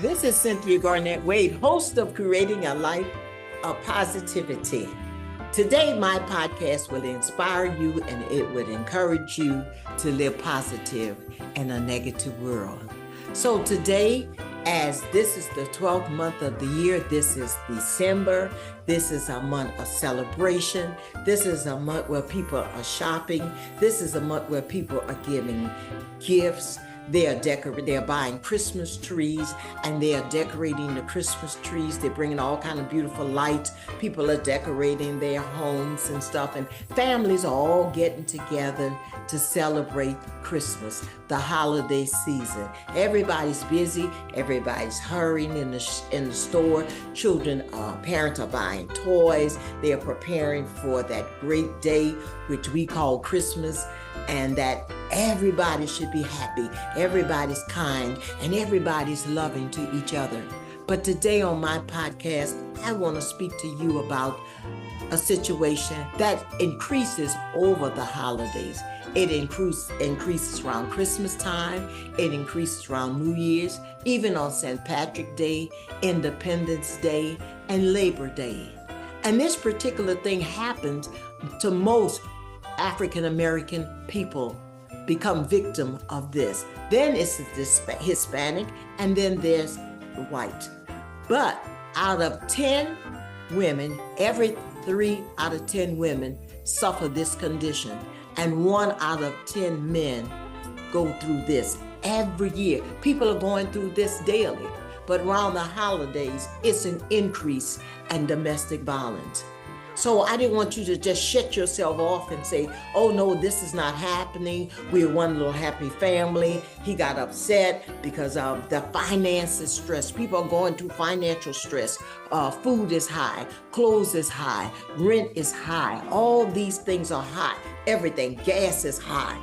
This is Cynthia Garnett Wade, host of Creating a Life of Positivity. Today, my podcast will inspire you and it would encourage you to live positive in a negative world. So today, as this is the 12th month of the year, this is December. This is a month of celebration. This is a month where people are shopping. This is a month where people are giving gifts. They're buying Christmas trees and they are decorating the Christmas trees. They're bringing all kind of beautiful lights. People are decorating their homes and stuff, and families are all getting together to celebrate Christmas, the holiday season. Everybody's busy. Everybody's hurrying in the store. Parents are buying toys. They are preparing for that great day, which we call Christmas, and that everybody should be happy, everybody's kind, and everybody's loving to each other. But today on my podcast, I want to speak to you about a situation that increases over the holidays. It increases around Christmas time, it increases around New Year's, even on St. Patrick's Day, Independence Day, and Labor Day. And this particular thing happens to most African American people become victim of this. Then it's the Hispanic, and then there's the white. But out of 10 women, every 3 out of 10 women suffer this condition, and 1 out of 10 men go through this every year. People are going through this daily, but around the holidays, it's an increase in domestic violence. So I didn't want you to just shut yourself off and say, oh no, this is not happening. We're one little happy family. He got upset because of the finances stress. People are going through financial stress. Food is high, clothes is high, rent is high. All these things are high. Everything, gas is high.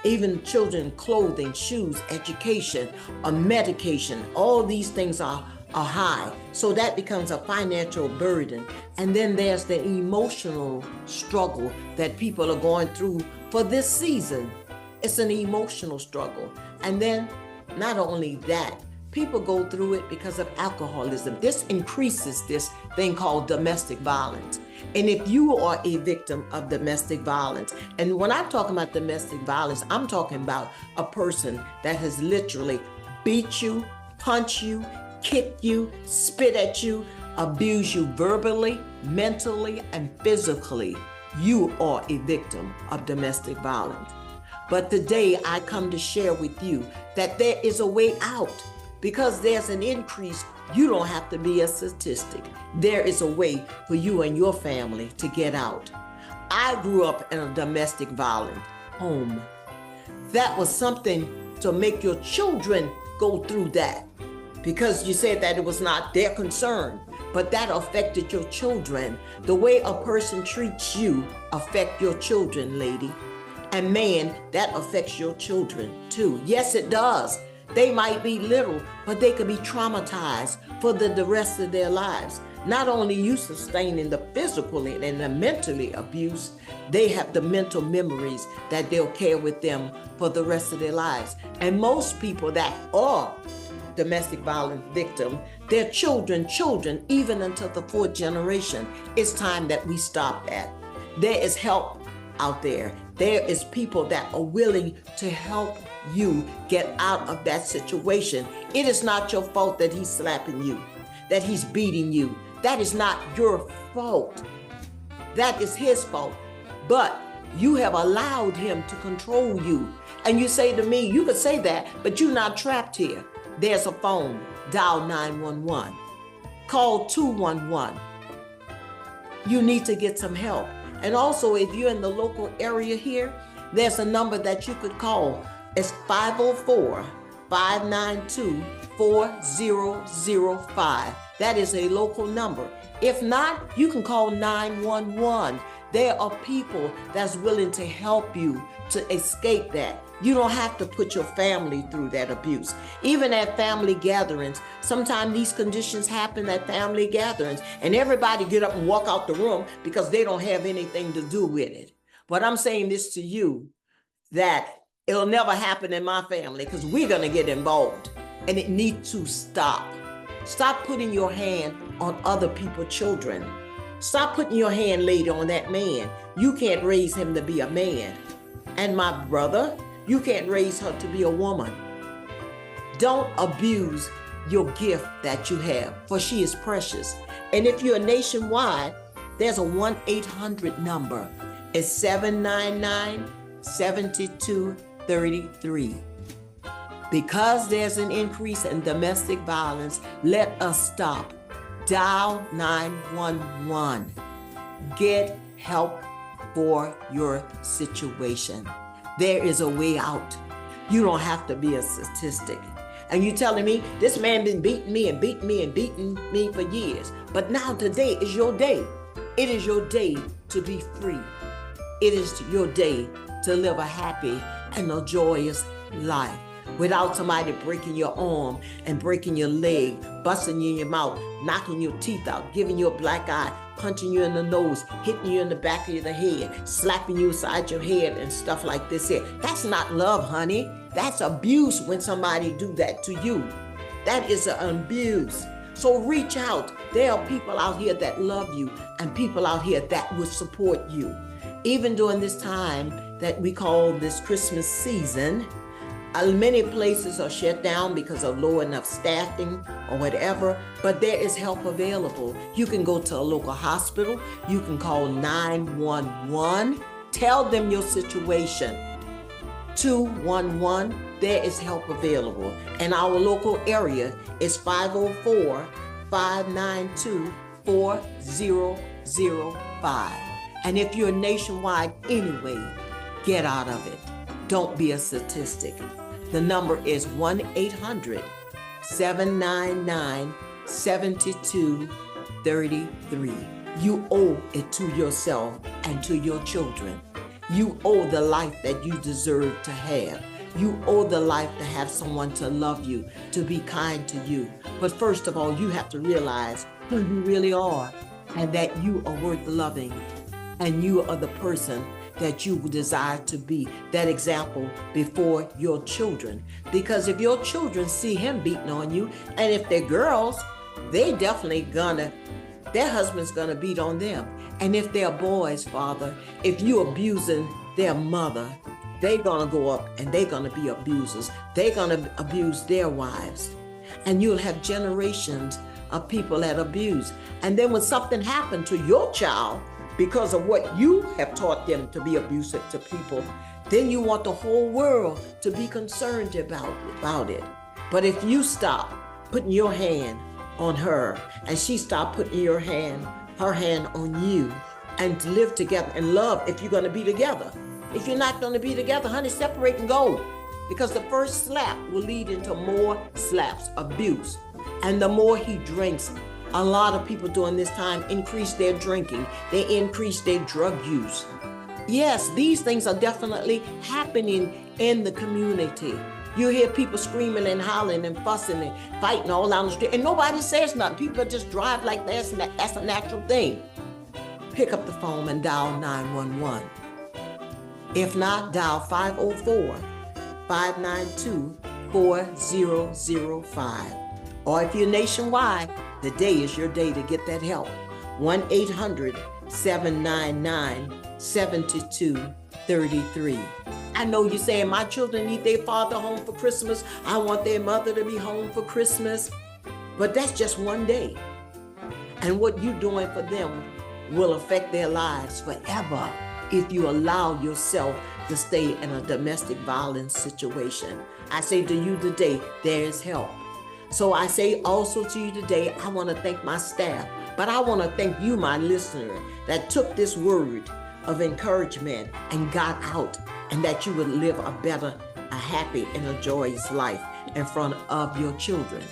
Even children, clothing, shoes, education, medication, all these things are high. So that becomes a financial burden. And then there's the emotional struggle that people are going through for this season. It's an emotional struggle. And then not only that, people go through it because of alcoholism. This increases this thing called domestic violence. And if you are a victim of domestic violence, and when I'm talking about domestic violence, I'm talking about a person that has literally beat you, punched you, kick you, spit at you, abuse you verbally, mentally, and physically. You are a victim of domestic violence. But today I come to share with you that there is a way out. Because there's an increase, you don't have to be a statistic. There is a way for you and your family to get out. I grew up in a domestic violent home. That was something to make your children go through that. Because you said that it was not their concern, but that affected your children. The way a person treats you affect your children, lady. And man, that affects your children too. Yes, it does. They might be little, but they could be traumatized for the rest of their lives. Not only you sustaining the physical and the mentally abuse, they have the mental memories that they'll carry with them for the rest of their lives. And most people that are domestic violence victim, their children, even until the 4th generation. It's time that we stop that. There is help out there. There is people that are willing to help you get out of that situation. It is not your fault that he's slapping you, that he's beating you. That is not your fault. That is his fault. But you have allowed him to control you. And you say to me, you could say that, but you're not trapped here. There's a phone, dial 911, call 211. You need to get some help. And also, if you're in the local area here, there's a number that you could call. It's 504-592-4005. That is a local number. If not, you can call 911. There are people that's willing to help you to escape that. You don't have to put your family through that abuse. Even at family gatherings, sometimes these conditions happen at family gatherings and everybody get up and walk out the room because they don't have anything to do with it. But I'm saying this to you, that it'll never happen in my family because we're going to get involved. and it needs to stop. Stop putting your hand on other people's children. Stop putting your hand later on that man. You can't raise him to be a man. And my brother, you can't raise her to be a woman. Don't abuse your gift that you have, for she is precious. And if you're nationwide, there's a 1-800 number. It's 799-7233. Because there's an increase in domestic violence, let us stop. Dial 911. Get help for your situation. There is a way out. You don't have to be a statistic. And you telling me this man been beating me and beating me and beating me for years. But now today is your day. It is your day to be free. It is your day to live a happy and a joyous life without somebody breaking your arm and breaking your leg, busting you in your mouth, knocking your teeth out, giving you a black eye, punching you in the nose, hitting you in the back of the head, slapping you aside your head and stuff like this here. That's not love, honey. That's abuse when somebody do that to you. That is an abuse. So reach out. There are people out here that love you and people out here that will support you. Even during this time that we call this Christmas season, many places are shut down because of low enough staffing or whatever, but there is help available. You can go to a local hospital. You can call 911. Tell them your situation. 211, there is help available. And our local area is 504-592-4005. And if you're nationwide anyway, get out of it. Don't be a statistic. The number is 1-800-799-7233. You owe it to yourself and to your children. You owe the life that you deserve to have. You owe the life to have someone to love you, to be kind to you. But first of all, you have to realize who you really are and that you are worth loving and you are the person that you desire to be, that example before your children. Because if your children see him beating on you, and if they're girls, they definitely their husband's gonna beat on them. And if they're boys, Father, if you abusing their mother, they're gonna go up and they're gonna be abusers. They're gonna abuse their wives. And you'll have generations of people that abuse. And then when something happened to your child, because of what you have taught them to be abusive to people, then you want the whole world to be concerned about it. But if you stop putting your hand on her and she stop putting her hand on you and live together and love, if you're going to be together. If you're not going to be together, honey, separate and go. Because the first slap will lead into more slaps, abuse. And the more he drinks, a lot of people during this time increase their drinking. They increase their drug use. Yes, these things are definitely happening in the community. You hear people screaming and hollering and fussing and fighting all down the street, and nobody says nothing. People just drive like that's a natural thing. Pick up the phone and dial 911. If not, dial 504-592-4005. Or if you're nationwide, the day is your day to get that help. 1-800-799-7233. I know you're saying my children need their father home for Christmas. I want their mother to be home for Christmas. But that's just one day. And what you're doing for them will affect their lives forever if you allow yourself to stay in a domestic violence situation. I say to you today, there is help. So I say also to you today, I want to thank my staff, but I want to thank you, my listener, that took this word of encouragement and got out, and that you would live a better, a happy, and a joyous life in front of your children.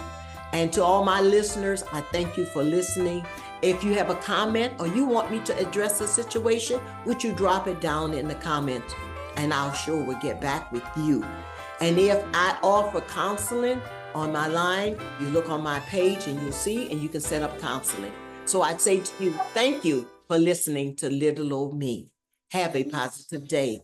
And to all my listeners, I thank you for listening. If you have a comment or you want me to address a situation, would you drop it down in the comments, and I'll sure will get back with you. And if I offer counseling on my line, you look on my page and you'll see, and you can set up counseling. So I'd say to you, thank you for listening to Little Old Me. Have a positive day.